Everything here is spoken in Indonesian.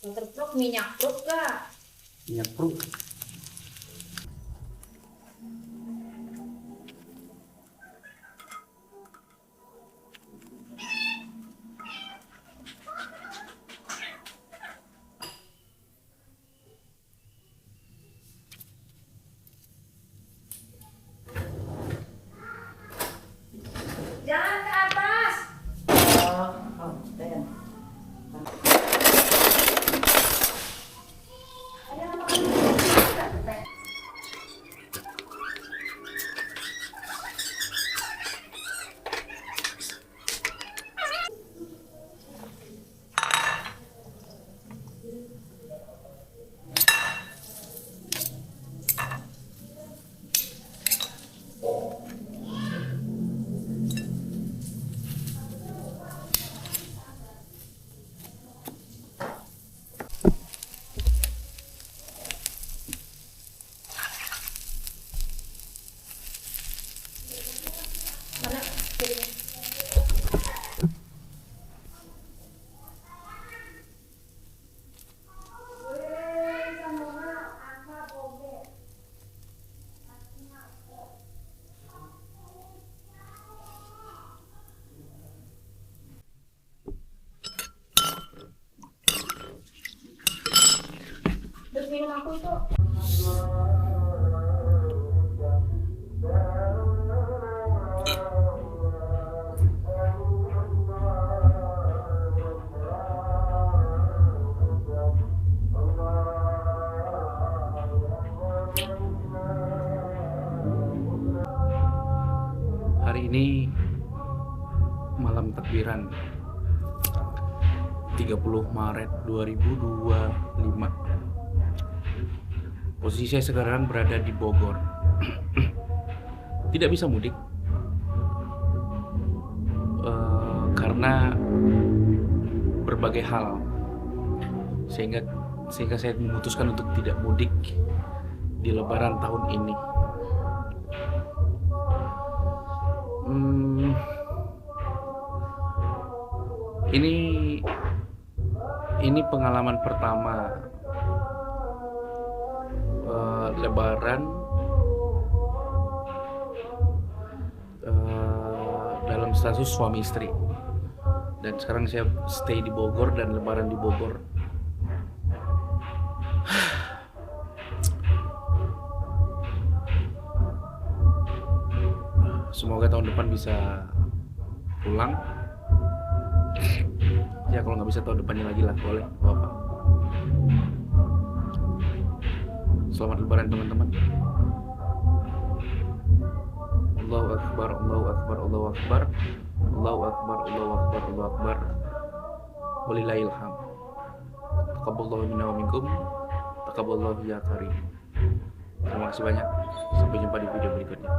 Terprok minyak prok gak? Minyak bro. Jangan ke atas. Mana piringnya? Terus minum aku itu. Hari ini malam takbiran 30 Maret 2025. Posisi saya sekarang berada di Bogor. Tidak bisa mudik karena berbagai hal, sehingga saya memutuskan untuk tidak mudik di Lebaran tahun ini. Ini pengalaman pertama Lebaran dalam status suami istri, dan sekarang saya stay di Bogor dan Lebaran di Bogor. Semoga tahun depan bisa pulang. Ya kalau nggak bisa tahun depannya lagi lah, boleh, apa. Selamat Lebaran teman-teman. Allahu Akbar, Allahu Akbar, Allahu Akbar, Allahu Akbar, Allahu Akbar, Allahu Akbar. Walillahil hamd. Taqabbalallahu minna wa minkum. Taqabbalallahu ya karim. Terima kasih banyak. Sampai jumpa di video berikutnya.